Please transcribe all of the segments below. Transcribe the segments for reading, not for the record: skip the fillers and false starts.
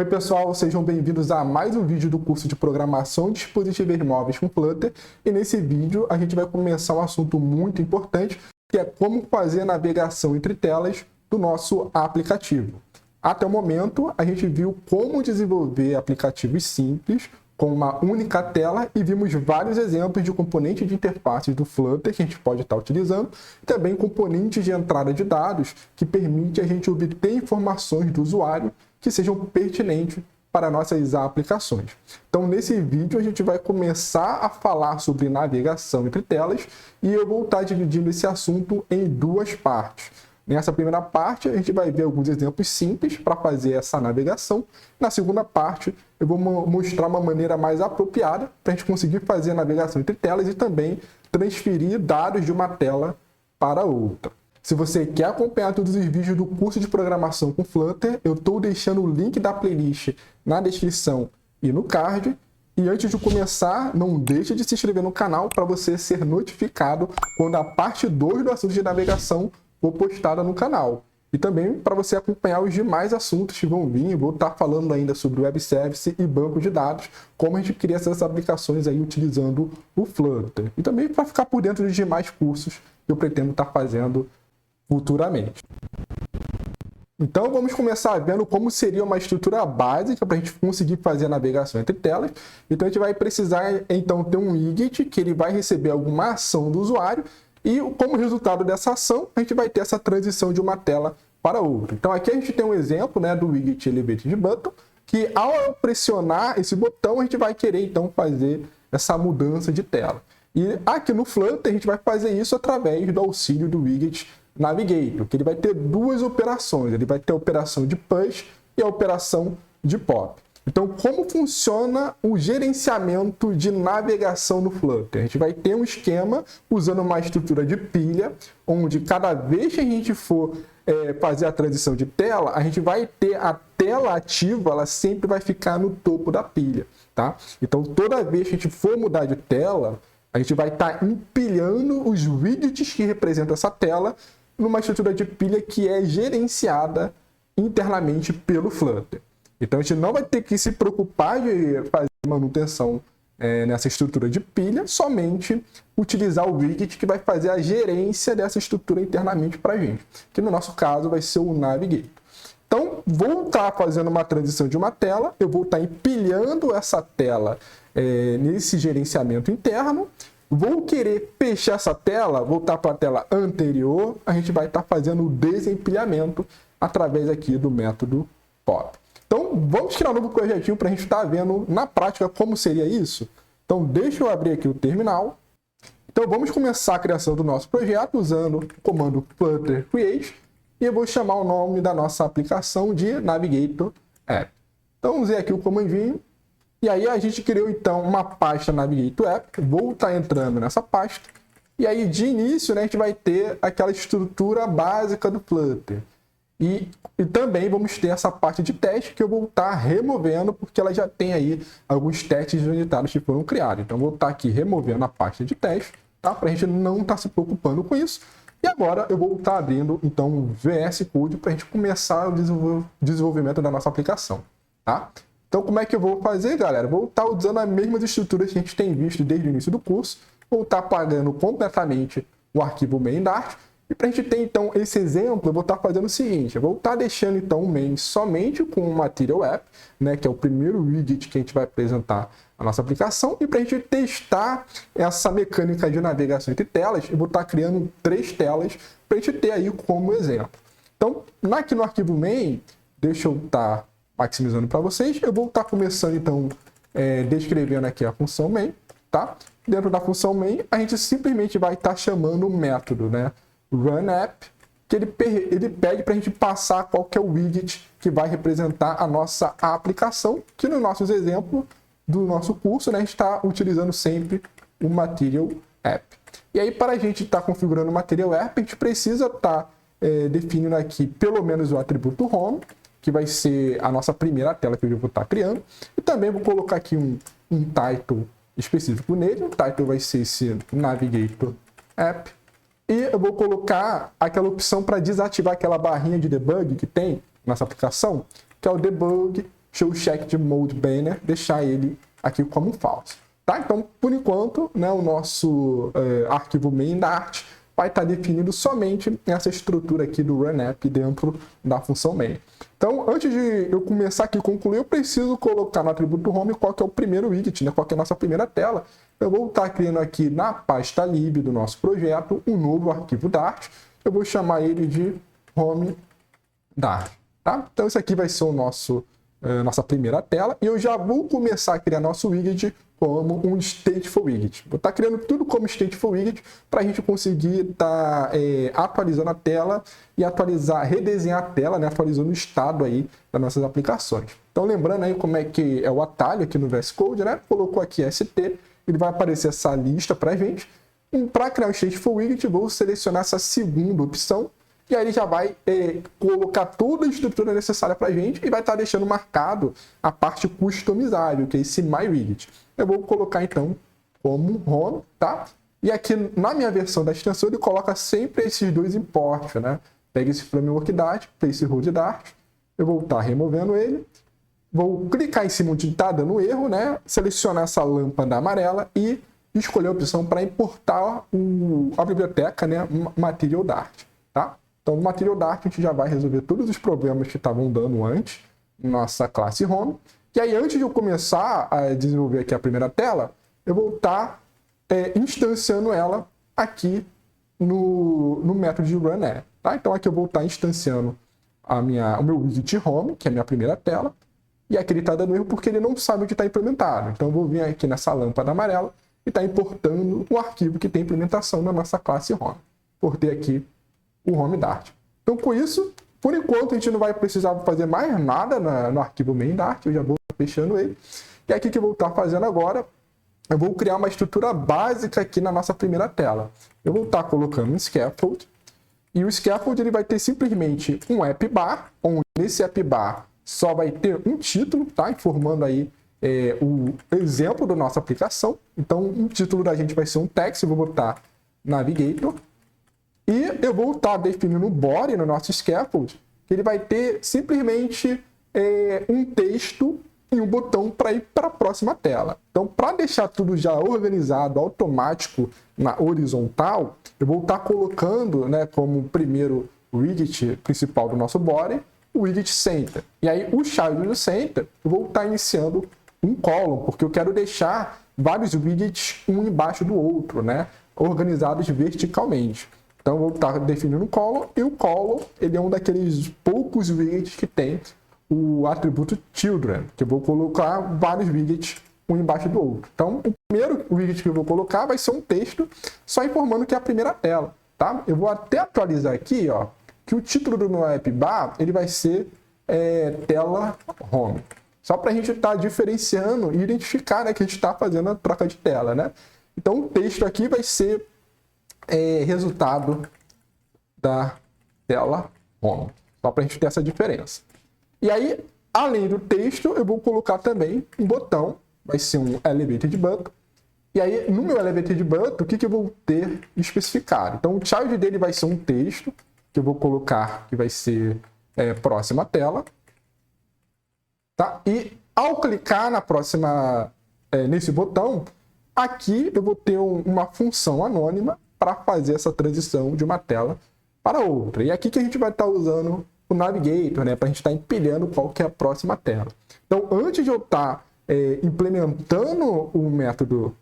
Oi pessoal, sejam bem-vindos a mais um vídeo do curso de Programação de Dispositivos Móveis com Flutter. E nesse vídeo a gente vai começar um assunto muito importante, que é como fazer a navegação entre telas do nosso aplicativo. Até o momento a gente viu como desenvolver aplicativos simples com uma única tela e vimos vários exemplos de componentes de interfaces do Flutter que a gente pode estar utilizando, e também componentes de entrada de dados que permite a gente obter informações do usuário que sejam pertinentes para nossas aplicações. Então, nesse vídeo, a gente vai começar a falar sobre navegação entre telas e eu vou estar dividindo esse assunto em duas partes. Nessa primeira parte, a gente vai ver alguns exemplos simples para fazer essa navegação. Na segunda parte, eu vou mostrar uma maneira mais apropriada para a gente conseguir fazer a navegação entre telas e também transferir dados de uma tela para outra. Se você quer acompanhar todos os vídeos do curso de programação com Flutter, eu estou deixando o link da playlist na descrição e no card. E antes de começar, não deixe de se inscrever no canal para você ser notificado quando a parte 2 do assunto de navegação for postada no canal. E também para você acompanhar os demais assuntos que vão vir. Eu vou estar falando ainda sobre Web Service e banco de dados, como a gente cria essas aplicações aí utilizando o Flutter. E também para ficar por dentro dos demais cursos que eu pretendo estar fazendo futuramente. Então vamos começar vendo como seria uma estrutura básica para a gente conseguir fazer a navegação entre telas. Então a gente vai precisar então ter um widget que ele vai receber alguma ação do usuário e como resultado dessa ação a gente vai ter essa transição de uma tela para outra. Então aqui a gente tem um exemplo, né, do widget Elevated Button, que ao pressionar esse botão a gente vai querer então fazer essa mudança de tela. E aqui no Flutter a gente vai fazer isso através do auxílio do widget Navigator, que ele vai ter duas operações, ele vai ter a operação de push e a operação de pop. Então, como funciona o gerenciamento de navegação no Flutter? A gente vai ter um esquema usando uma estrutura de pilha, onde cada vez que a gente for fazer a transição de tela, a gente vai ter a tela ativa, ela sempre vai ficar no topo da pilha, tá? Então, toda vez que a gente for mudar de tela, a gente vai estar empilhando os widgets que representam essa tela numa estrutura de pilha que é gerenciada internamente pelo Flutter. Então, a gente não vai ter que se preocupar de fazer manutenção nessa estrutura de pilha, somente utilizar o widget que vai fazer a gerência dessa estrutura internamente para a gente, que no nosso caso vai ser o Navigator. Então, vou estar fazendo uma transição de uma tela, eu vou estar empilhando essa tela nesse gerenciamento interno. Vou querer fechar essa tela, voltar para a tela anterior, a gente vai estar fazendo o desempilhamento através aqui do método pop. Então, vamos criar um novo projetinho para a gente estar vendo na prática como seria isso. Então, deixa eu abrir aqui o terminal. Então, vamos começar a criação do nosso projeto usando o comando Flutter Create e eu vou chamar o nome da nossa aplicação de Navigator App. Então, vamos ver aqui o comandinho. E aí a gente criou então uma pasta Navigator App, vou estar entrando nessa pasta, e aí de início, né, a gente vai ter aquela estrutura básica do Flutter. E também vamos ter essa parte de teste que eu vou estar removendo, porque ela já tem aí alguns testes unitados que foram criados. Então vou estar aqui removendo a pasta de teste, tá? Para a gente não estar se preocupando com isso. E agora eu vou estar abrindo então o VS Code para a gente começar o desenvolvimento da nossa aplicação, tá? Então, como é que eu vou fazer, galera? Vou estar usando as mesmas estruturas que a gente tem visto desde o início do curso. Vou estar apagando completamente o arquivo main.dart. E para a gente ter, então, esse exemplo, eu vou estar fazendo o seguinte. Eu vou estar deixando, então, o main somente com o Material App, né, que é o primeiro widget que a gente vai apresentar a nossa aplicação. E para a gente testar essa mecânica de navegação entre telas, eu vou estar criando 3 telas para a gente ter aí como exemplo. Então, aqui no arquivo main, deixa eu estar maximizando para vocês, eu vou estar começando então descrevendo aqui a função main, tá? Dentro da função main, a gente simplesmente vai estar chamando o método, né, runApp, que ele pede para a gente passar qual que é o widget que vai representar a nossa aplicação, que nos nossos exemplos do nosso curso, né, a gente está utilizando sempre o Material App. E aí, para a gente estar configurando o Material App, a gente precisa estar definindo aqui pelo menos o atributo home, que vai ser a nossa primeira tela que eu vou estar criando. E também vou colocar aqui um title específico nele. O title vai ser esse Navigator App. E eu vou colocar aquela opção para desativar aquela barrinha de debug que tem nessa aplicação, que é o debug show checked mode banner, deixar ele aqui como falso. Tá? Então, por enquanto, né, o nosso arquivo main Dart vai estar definindo somente essa estrutura aqui do runapp dentro da função main. Então, antes de eu começar aqui a concluir, eu preciso colocar no atributo home qual que é o primeiro widget, né, qual que é a nossa primeira tela. Eu vou estar criando aqui na pasta lib do nosso projeto um novo arquivo Dart. Eu vou chamar ele de home Dart. Tá? Então, esse aqui vai ser o nossa primeira tela e eu já vou começar a criar nosso widget como um stateful widget. Vou estar criando tudo como stateful widget para a gente conseguir estar atualizando a tela e redesenhar a tela, né, atualizando o estado aí das nossas aplicações. Então, lembrando aí como é que é o atalho aqui no VS Code, né? Colocou aqui ST, ele vai aparecer essa lista para a gente. Para criar um stateful widget, vou selecionar essa segunda opção. E aí ele já vai colocar toda a estrutura necessária para a gente e vai estar deixando marcado a parte customizável, que é esse MyWidget. Eu vou colocar então como home, tá? E aqui na minha versão da extensão ele coloca sempre esses dois imports, né? Pega esse framework Dart, placeholder Dart, eu vou estar removendo ele, vou clicar em cima onde está dando erro, né? Selecionar essa lâmpada amarela e escolher a opção para importar a biblioteca, né? Material Dart, tá? Então, no Material Dart, a gente já vai resolver todos os problemas que estavam dando antes, nossa classe Home. E aí, antes de eu começar a desenvolver aqui a primeira tela, eu vou estar instanciando ela aqui no método de runApp. Tá? Então, aqui eu vou estar instanciando o meu widget Home, que é a minha primeira tela, e aqui ele está dando erro porque ele não sabe onde está implementado. Então, eu vou vir aqui nessa lâmpada amarela e estar importando o arquivo que tem implementação na nossa classe Home. Por ter aqui o home Dart. Então, com isso, por enquanto, a gente não vai precisar fazer mais nada no arquivo main Dart, eu já vou fechando ele. E aqui que eu vou estar fazendo agora, eu vou criar uma estrutura básica aqui na nossa primeira tela. Eu vou estar colocando um scaffold, e o scaffold ele vai ter simplesmente um app bar, onde nesse app bar só vai ter um título, tá? Informando aí o exemplo da nossa aplicação. Então, o título da gente vai ser um text, eu vou botar Navigator. E eu vou estar definindo o body no nosso scaffold, que ele vai ter simplesmente um texto e um botão para ir para a próxima tela. Então, para deixar tudo já organizado, automático, na horizontal, eu vou estar colocando, né, como primeiro widget principal do nosso body, o widget center. E aí, o child do center, eu vou estar iniciando um column, porque eu quero deixar vários widgets um embaixo do outro, né, organizados verticalmente. Então, eu vou estar definindo um column, e o column ele é um daqueles poucos widgets que tem o atributo children, que eu vou colocar vários widgets um embaixo do outro. Então, o primeiro widget que eu vou colocar vai ser um texto, só informando que é a primeira tela, tá? Eu vou até atualizar aqui, ó, que o título do meu app bar ele vai ser tela home. Só para a gente estar diferenciando e identificar, né, que a gente está fazendo a troca de tela, né? Então, o texto aqui vai ser resultado da tela home, só para a gente ter essa diferença. E aí, além do texto, eu vou colocar também um botão, vai ser um elevated button. E aí, no meu elevated button, o que eu vou ter especificado? Então, o child dele vai ser um texto, que eu vou colocar, que vai ser próxima tela. Tá? E ao clicar na próxima, nesse botão, aqui eu vou ter uma função anônima para fazer essa transição de uma tela para outra. E aqui que a gente vai estar usando o Navigator, né, para a gente estar empilhando qual que é a próxima tela. Então, antes de eu estar implementando o método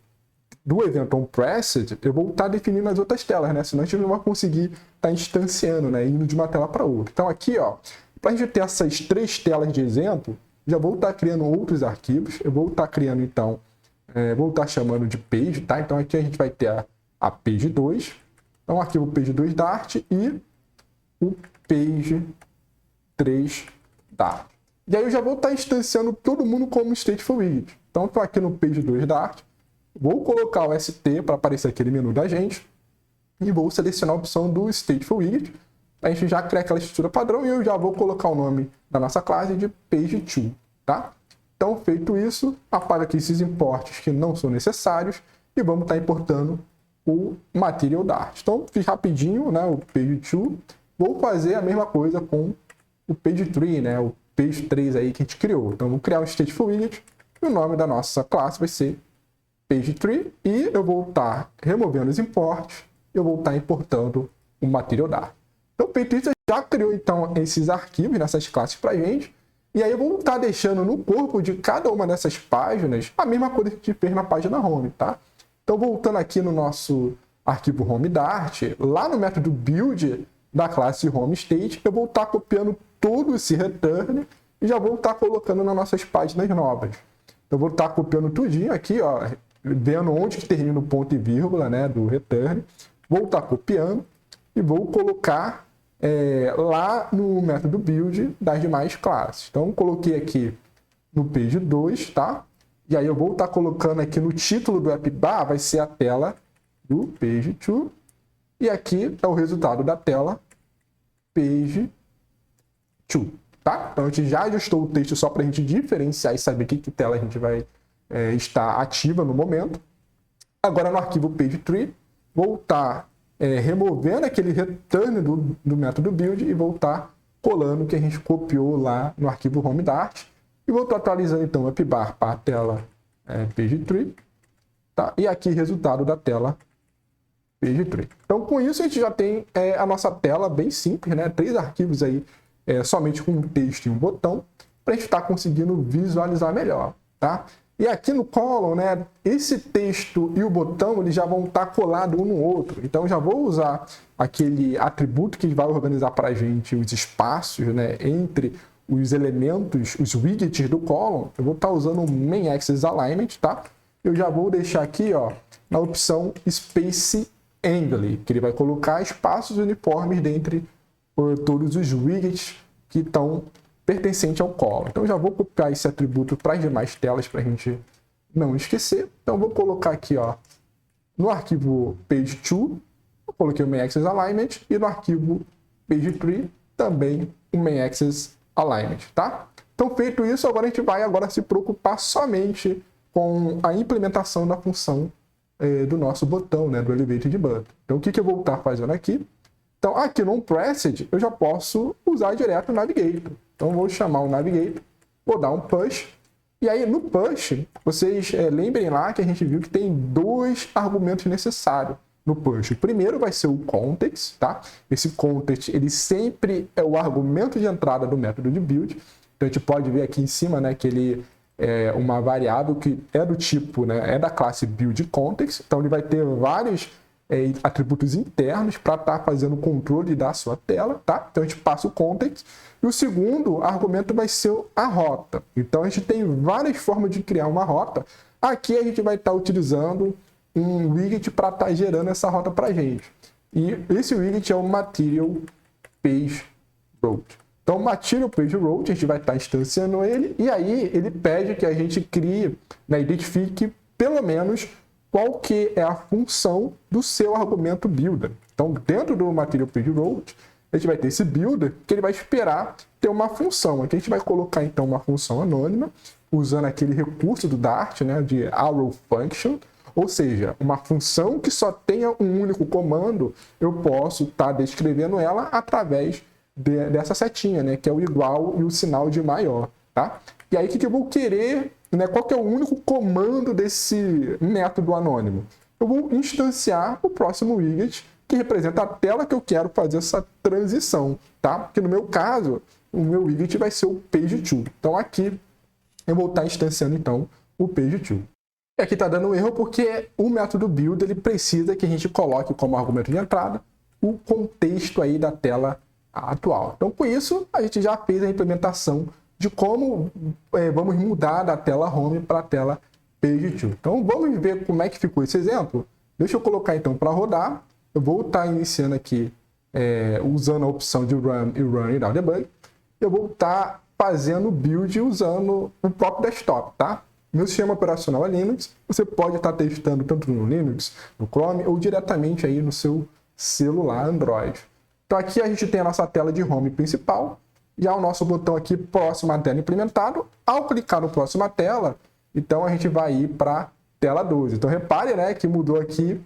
do evento onPressed, eu vou estar definindo as outras telas, né? Senão a gente não vai conseguir estar instanciando, né, indo de uma tela para outra. Então, aqui, ó, para a gente ter essas 3 telas de exemplo, já vou estar criando outros arquivos. Eu vou estar criando, então, vou estar chamando de page, tá? Então, aqui a gente vai ter a page 2, então o arquivo page 2 Dart e o page 3 Dart. E aí eu já vou estar instanciando todo mundo como stateful widget. Então, estou aqui no page 2 Dart, vou colocar o ST para aparecer aquele menu da gente e vou selecionar a opção do stateful widget. A gente já cria aquela estrutura padrão e eu já vou colocar o nome da nossa classe de page2, tá? Então, feito isso, apaga aqui esses importes que não são necessários e vamos estar importando o Material Dart. Então, fiz rapidinho, né, o page2. Vou fazer a mesma coisa com o page3, né, o page 3 aí que a gente criou. Então, vou criar um stateful widget e o nome da nossa classe vai ser page 3 e eu vou estar removendo os imports, eu vou estar importando o material Dart. Então, feito isso, já criou então esses arquivos nessas classes para a gente. E aí eu vou estar deixando no corpo de cada uma dessas páginas a mesma coisa que a gente fez na página home, tá? Então, voltando aqui no nosso arquivo home Dart, lá no método build da classe home state, eu vou estar copiando todo esse return e já vou estar colocando nas nossas páginas novas. Eu vou estar copiando tudinho aqui, ó, vendo onde que termina o ponto e vírgula, né, do return. Vou estar copiando e vou colocar lá no método build das demais classes. Então, coloquei aqui no page 2, tá? E aí eu vou estar colocando aqui no título do appbar, vai ser a tela do page 2. E aqui é o resultado da tela page 2, tá? Então, a gente já ajustou o texto só para a gente diferenciar e saber que tela a gente vai estar ativa no momento. Agora, no arquivo page 3, vou estar removendo aquele return do método build e vou estar colando o que a gente copiou lá no arquivo home Dart. E vou estar atualizando, então, o appbar para a tela page 3, tá? E aqui, resultado da tela page 3. Então, com isso, a gente já tem a nossa tela bem simples, né? 3 arquivos aí, somente com um texto e um botão, para a gente estar conseguindo visualizar melhor, tá? E aqui no column, né, esse texto e o botão eles já vão estar colados um no outro. Então, já vou usar aquele atributo que vai organizar para a gente os espaços, né, entre os elementos, os widgets do column. Eu vou estar usando o main axis alignment, tá? Eu já vou deixar aqui, ó, na opção space angle, que ele vai colocar espaços uniformes dentre todos os widgets que estão pertencente ao column. Então, já vou copiar esse atributo para as demais telas para a gente não esquecer. Então, vou colocar aqui, ó, no arquivo page 2, eu coloquei o main axis alignment e no arquivo page 3 também o main axis alignment, tá? Então, feito isso, agora a gente vai se preocupar somente com a implementação da função do nosso botão, né, do Elevated Button. Então, o que eu vou estar fazendo aqui? Então, aqui no onPressed, eu já posso usar direto o Navigator. Então, vou chamar o Navigator, vou dar um push, e aí no push, vocês lembrem lá que a gente viu que tem 2 argumentos necessários no push. O primeiro vai ser o context, tá? Esse context, ele sempre é o argumento de entrada do método de build. Então, a gente pode ver aqui em cima, né, que ele é uma variável que é do tipo, né, é da classe build context. Então, ele vai ter vários atributos internos para estar fazendo o controle da sua tela, tá? Então, a gente passa o context. E o segundo argumento vai ser a rota. Então, a gente tem várias formas de criar uma rota. Aqui, a gente vai estar utilizando um widget para estar gerando essa rota para a gente. E esse widget é o Material Page Route. Então, o Material Page Route, a gente vai estar instanciando ele. E aí, ele pede que a gente crie, né, identifique pelo menos qual que é a função do seu argumento builder. Então, dentro do Material Page Route, a gente vai ter esse builder que ele vai esperar ter uma função. Aqui a gente vai colocar, então, uma função anônima, usando aquele recurso do Dart, né, de arrow function, ou seja, uma função que só tenha um único comando, eu posso estar descrevendo ela através dessa setinha, né, que é o igual e o sinal de maior, tá? E aí, o que eu vou querer, né, qual que é o único comando desse método anônimo? Eu vou instanciar o próximo widget, que representa a tela que eu quero fazer essa transição, tá? Porque no meu caso, o meu widget vai ser o page 2. Então, aqui, eu vou estar instanciando, então, o page 2. E aqui está dando um erro porque o método build ele precisa que a gente coloque como argumento de entrada o contexto aí da tela atual. Então, com isso, a gente já fez a implementação de como vamos mudar da tela home para a tela page 2. Então, vamos ver como é que ficou esse exemplo. Deixa eu colocar, então, para rodar. Eu vou estar iniciando aqui usando a opção de Run e Run Without Debug. Eu vou estar fazendo o build usando o próprio desktop, tá? Meu sistema operacional é Linux. Você pode estar testando tanto no Linux, no Chrome ou diretamente aí no seu celular Android. Então aqui a gente tem a nossa tela de home principal. Já o nosso botão aqui, próxima tela implementado. Ao clicar no próxima tela, então a gente vai ir para tela 12. Então repare, né, que mudou aqui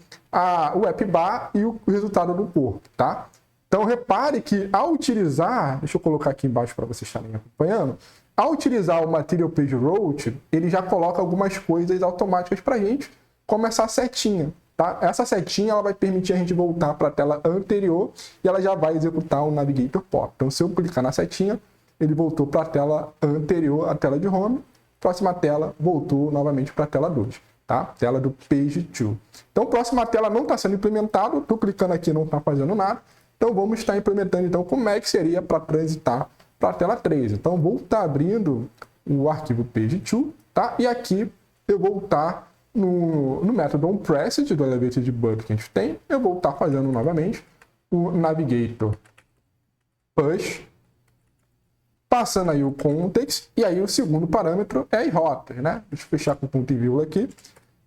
o appbar e o resultado do corpo, tá? Então, repare que ao utilizar, deixa eu colocar aqui embaixo para vocês estarem acompanhando, ao utilizar o Material Page Route, ele já coloca algumas coisas automáticas para a gente, como essa setinha. Tá? Essa setinha ela vai permitir a gente voltar para a tela anterior e ela já vai executar o Navigator Pop. Então, se eu clicar na setinha, ele voltou para a tela anterior, a tela de home. Próxima tela, voltou novamente para a tela 2. Tá? Tela do Page 2. Então, próxima tela não está sendo implementado. Estou clicando aqui, não está fazendo nada. Então, vamos estar implementando então como é que seria para transitar para a tela 3. Então, vou estar abrindo o arquivo Page 2. Tá? E aqui eu vou estar no método onPressed do Elevated Button que a gente tem, eu vou estar fazendo novamente o Navigator Push, passando aí o context, e aí o segundo parâmetro é as rotas, né? Deixa eu fechar com ponto e vírgula aqui.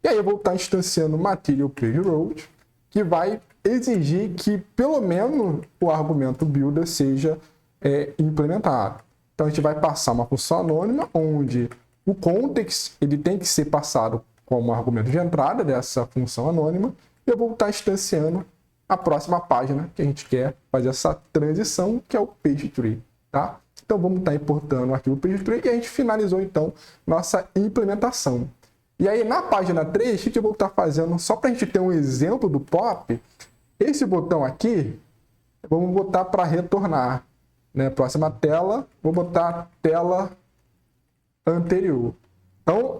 E aí eu vou estar instanciando o Material Page Route, que vai exigir que pelo menos o argumento builder seja implementado. Então a gente vai passar uma função anônima, onde o context ele tem que ser passado como argumento de entrada dessa função anônima, eu vou estar instanciando a próxima página que a gente quer fazer essa transição, que é o Page Tree, tá? Então vamos estar importando o arquivo Page Tree e a gente finalizou então nossa implementação. E aí na página 3, o que eu vou estar fazendo, só para a gente ter um exemplo do POP, esse botão aqui, vamos botar para retornar, né? Próxima tela, vou botar tela anterior. Então,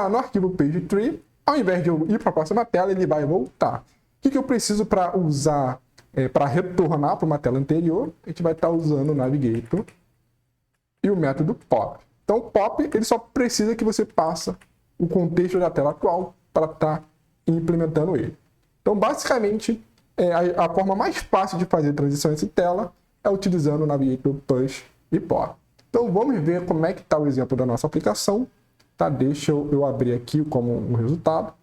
no arquivo Page Tree, ao invés de eu ir para a próxima tela, ele vai voltar. O que eu preciso para usar, para retornar para uma tela anterior? A gente vai estar usando o Navigator e o método Pop. Então, o Pop ele só precisa que você passe o contexto da tela atual para estar implementando ele. Então, basicamente, a forma mais fácil de fazer transição entre tela é utilizando o Navigator Push e Pop. Então, vamos ver como é que está o exemplo da nossa aplicação. Tá? Deixa eu abrir aqui como um resultado.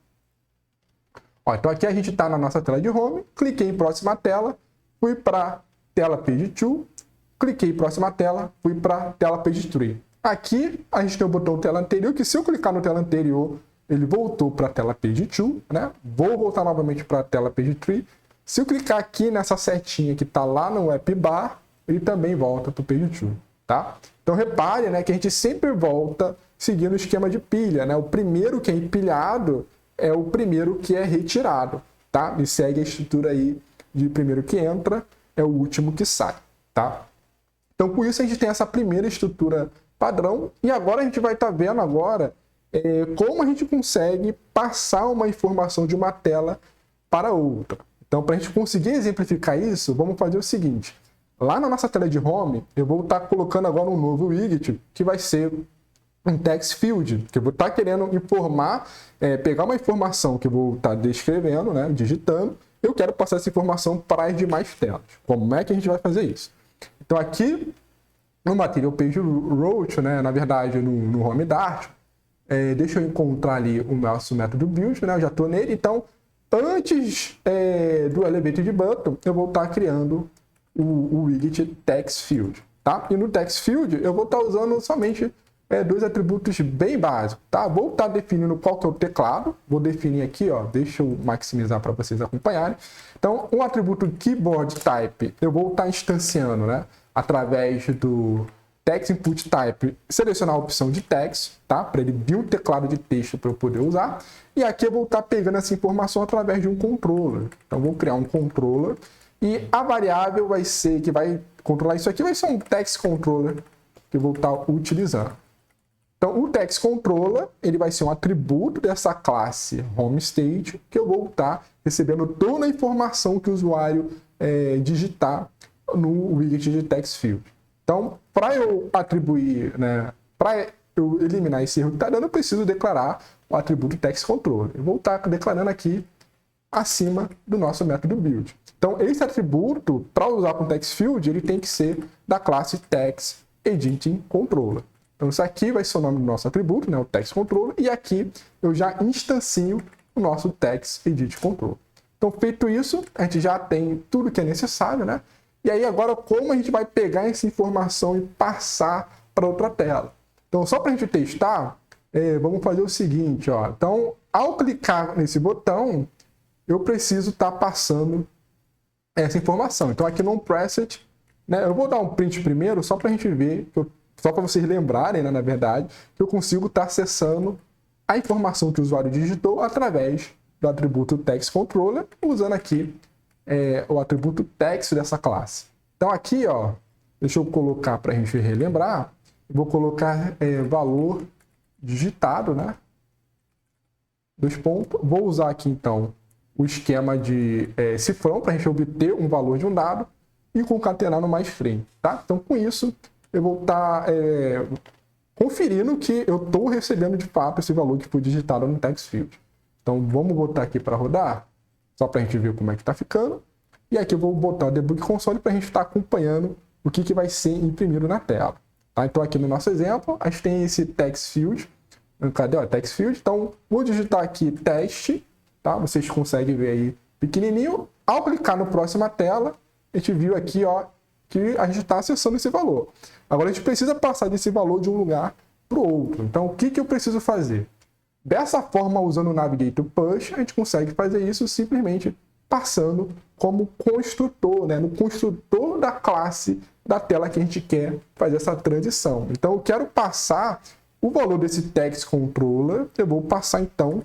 Ó, então aqui a gente está na nossa tela de home, cliquei em próxima tela, fui para tela Page 2, cliquei em próxima tela, fui para tela Page 3. Aqui a gente tem o botão tela anterior, que se eu clicar no tela anterior, ele voltou para a tela Page 2, né? Vou voltar novamente para a tela Page 3. Se eu clicar aqui nessa setinha que está lá no App Bar, ele também volta para o Page 2, tá? Então repare, né, que a gente sempre volta seguindo o esquema de pilha, né? O primeiro que é empilhado é o primeiro que é retirado, tá? E segue a estrutura aí de primeiro que entra é o último que sai, tá? Então, com isso, a gente tem essa primeira estrutura padrão e agora a gente vai estar vendo agora como a gente consegue passar uma informação de uma tela para outra. Então, para a gente conseguir exemplificar isso, vamos fazer o seguinte. Lá na nossa tela de home, eu vou estar colocando agora um novo widget que vai ser um text field, que eu vou estar querendo informar, pegar uma informação que eu vou estar descrevendo, né, digitando, eu quero passar essa informação para as demais telas. Como é que a gente vai fazer isso? Então aqui no Material Page Route, né, na verdade no Home Dart, deixa eu encontrar ali o nosso método build, né, eu já estou nele, então antes do Elevated Button, eu vou estar criando o widget text field, tá? E no text field eu vou estar usando somente dois atributos bem básicos, tá? Vou estar definindo qual que é o teclado, vou definir aqui, ó, deixa eu maximizar para vocês acompanharem. Então, um atributo keyboard type, eu vou estar instanciando, né, através do text input type, selecionar a opção de text, tá? Para ele vir um teclado de texto para eu poder usar. E aqui eu vou estar pegando essa informação através de um controller. Então, vou criar um controller e a variável vai ser, que vai controlar isso aqui, vai ser um text controller que eu vou estar utilizando. Então, o text controller, ele vai ser um atributo dessa classe HomeState, que eu vou estar recebendo toda a informação que o usuário digitar no widget de text field. Então, para eu atribuir, né, para eu eliminar esse erro que está dando, eu preciso declarar o atributo text controller. Eu vou estar declarando aqui acima do nosso método build. Então, esse atributo, para usar com text field, ele tem que ser da classe text editing controller. Então, isso aqui vai ser o nome do nosso atributo, né, o text controller, e aqui eu já instancio o nosso text edit controller. Então, feito isso, a gente já tem tudo que é necessário, né? E aí, agora, como a gente vai pegar essa informação e passar para outra tela? Então, só para a gente testar, vamos fazer o seguinte, ó. Então, ao clicar nesse botão, eu preciso estar passando essa informação. Então aqui no onPreset, né, eu vou dar um print primeiro só para a gente ver, só para vocês lembrarem, né, na verdade, que eu consigo estar acessando a informação que o usuário digitou através do atributo TextController, usando aqui o atributo text dessa classe. Então aqui, ó, deixa eu colocar para a gente relembrar, eu vou colocar valor digitado, né? Dois pontos. Vou usar aqui então o esquema de cifrão para a gente obter um valor de um dado e concatenar no mais frame, tá? Então com isso eu vou estar conferindo que eu estou recebendo de fato esse valor que foi digitado no text field. Então vamos botar aqui para rodar, só para a gente ver como é que está ficando. E aqui eu vou botar o debug console para a gente estar acompanhando o que vai ser imprimido na tela. Tá? Então aqui no nosso exemplo, a gente tem esse text field. Cadê o text field? Então vou digitar aqui teste, tá? Vocês conseguem ver aí pequenininho. Ao clicar no próxima tela, a gente viu aqui, ó, que a gente está acessando esse valor. Agora a gente precisa passar desse valor de um lugar para o outro. Então o que eu preciso fazer? Dessa forma, usando o Navigator Push, a gente consegue fazer isso simplesmente passando como construtor, né? No construtor da classe da tela que a gente quer fazer essa transição. Então eu quero passar o valor desse TextController, eu vou passar então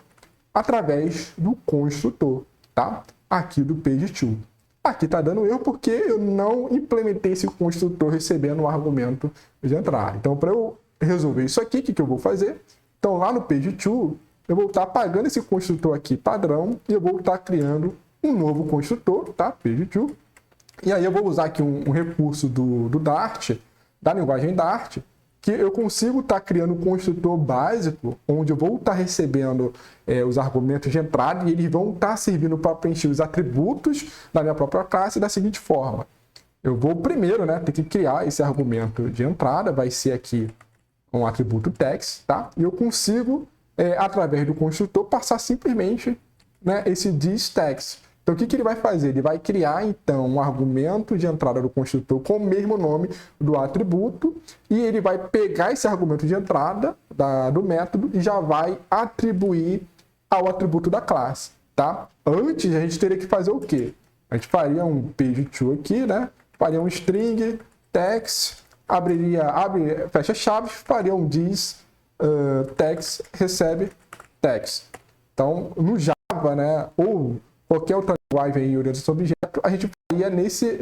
através do construtor, tá? Aqui do page2. Aqui está dando erro porque eu não implementei esse construtor recebendo o argumento de entrada. Então, para eu resolver isso aqui, o que eu vou fazer? Então, lá no page2, eu vou estar apagando esse construtor aqui padrão e eu vou estar criando um novo construtor, tá? Page2. E aí eu vou usar aqui um recurso do Dart, da linguagem Dart, que eu consigo estar criando um construtor básico, onde eu vou estar recebendo os argumentos de entrada e eles vão estar servindo para preencher os atributos da minha própria classe da seguinte forma. Eu vou primeiro, né, ter que criar esse argumento de entrada, vai ser aqui um atributo text, tá? E eu consigo, através do construtor, passar simplesmente, né, esse thisText. Então, o que ele vai fazer? Ele vai criar, então, um argumento de entrada do construtor com o mesmo nome do atributo e ele vai pegar esse argumento de entrada do método e já vai atribuir ao atributo da classe, tá? Antes, a gente teria que fazer o quê? A gente faria um page2 aqui, né? Faria um string, text, fecha chaves, faria um text, recebe text. Então, no Java, né, ou qualquer outra linguagem em orientação a objeto, a gente faria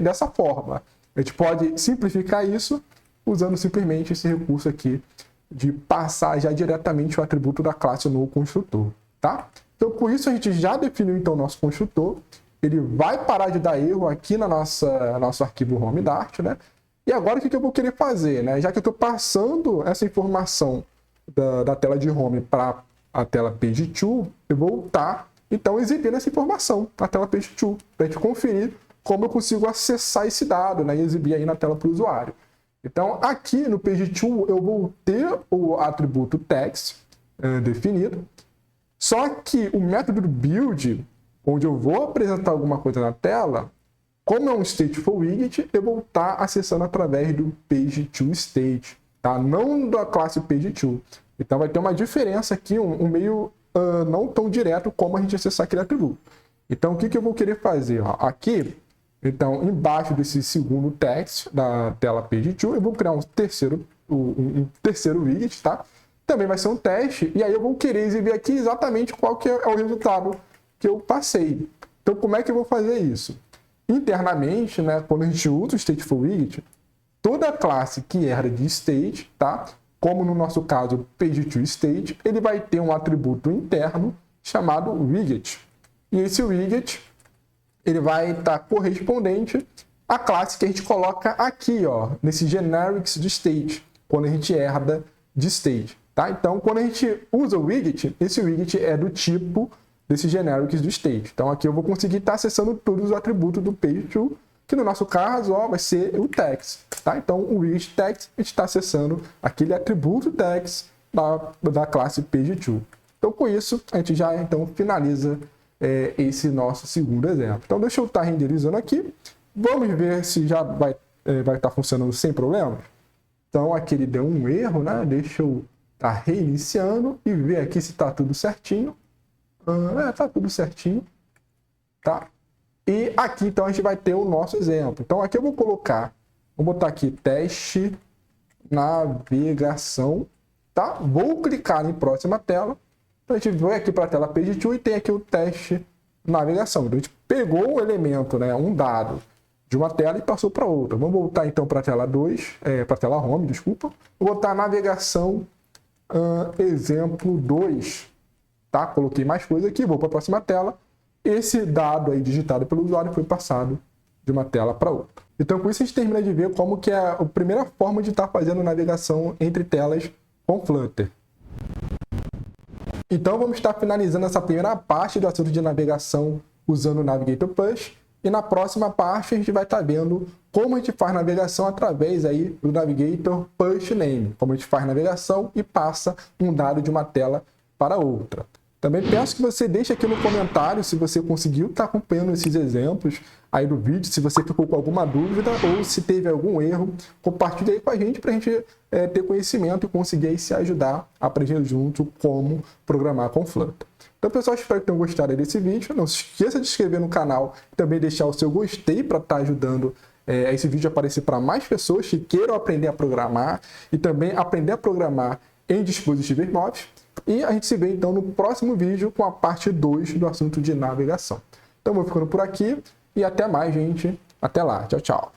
dessa forma. A gente pode simplificar isso usando simplesmente esse recurso aqui de passar já diretamente o atributo da classe no construtor, tá? Então, com isso, a gente já definiu então o nosso construtor. Ele vai parar de dar erro aqui na nosso arquivo home Dart, né? E agora, o que eu vou querer fazer, né? Já que eu estou passando essa informação da tela de home para a tela page2, eu vou estar então exibindo essa informação na tela page2, para a gente conferir como eu consigo acessar esse dado, né, e exibir aí na tela para o usuário. Então, aqui no page2, eu vou ter o atributo text definido, só que o método do build, onde eu vou apresentar alguma coisa na tela, como é um stateful widget, eu vou estar acessando através do page2state, tá? Não da classe page2. Então, vai ter uma diferença aqui, um meio não tão direto como a gente acessar aquele atributo. Então, o que eu vou querer fazer? Ó, aqui, então, embaixo desse segundo text da tela page2, eu vou criar um terceiro widget, tá? Também vai ser um teste, e aí eu vou querer exibir aqui exatamente qual que é o resultado que eu passei. Então, como é que eu vou fazer isso? Internamente, né, quando a gente usa o stateful widget, toda classe que herda de state, tá? Como no nosso caso, page2state, ele vai ter um atributo interno chamado widget. E esse widget, ele vai estar correspondente à classe que a gente coloca aqui, ó, nesse generics de state, quando a gente herda de state, tá? Então, quando a gente usa o widget, esse widget é do tipo desse generics do state. Então, aqui eu vou conseguir estar acessando todos os atributos do page2, que no nosso caso, ó, vai ser o text, tá? Então, o widget text, a gente está acessando aquele atributo text da classe page2. Então, com isso, a gente já então finaliza esse nosso segundo exemplo. Então, deixa eu estar renderizando aqui. Vamos ver se já vai estar funcionando sem problemas. Então, aqui ele deu um erro, né? Deixa eu estar reiniciando e ver aqui se está tudo certinho. Tá tudo certinho, tá? E aqui, então, a gente vai ter o nosso exemplo. Então, aqui eu vou botar aqui teste navegação, tá? Vou clicar em próxima tela. Então, a gente vai aqui para a tela Page 2 e tem aqui o teste navegação. Então, a gente pegou um elemento, né, um dado de uma tela e passou para outra. Vamos voltar, então, para a tela 2, para a tela Home, desculpa. Vou botar navegação exemplo 2, tá? Coloquei mais coisa aqui, vou para a próxima tela. Esse dado aí digitado pelo usuário foi passado de uma tela para outra. Então, com isso, a gente termina de ver como que é a primeira forma de estar fazendo navegação entre telas com Flutter. Então, vamos estar finalizando essa primeira parte do assunto de navegação usando o Navigator Push. E na próxima parte, a gente vai estar vendo como a gente faz navegação através aí do Navigator Push Name. Como a gente faz navegação e passa um dado de uma tela para outra. Também peço que você deixe aqui no comentário se você conseguiu estar acompanhando esses exemplos aí do vídeo, se você ficou com alguma dúvida ou se teve algum erro, compartilhe aí com a gente para a gente ter conhecimento e conseguir aí se ajudar a aprender junto como programar com Flutter. Então, pessoal, espero que tenham gostado desse vídeo. Não se esqueça de se inscrever no canal e também deixar o seu gostei para estar ajudando esse vídeo a aparecer para mais pessoas que queiram aprender a programar e também aprender a programar em dispositivos móveis. E a gente se vê, então, no próximo vídeo com a parte 2 do assunto de navegação. Então, vou ficando por aqui e até mais, gente. Até lá. Tchau, tchau.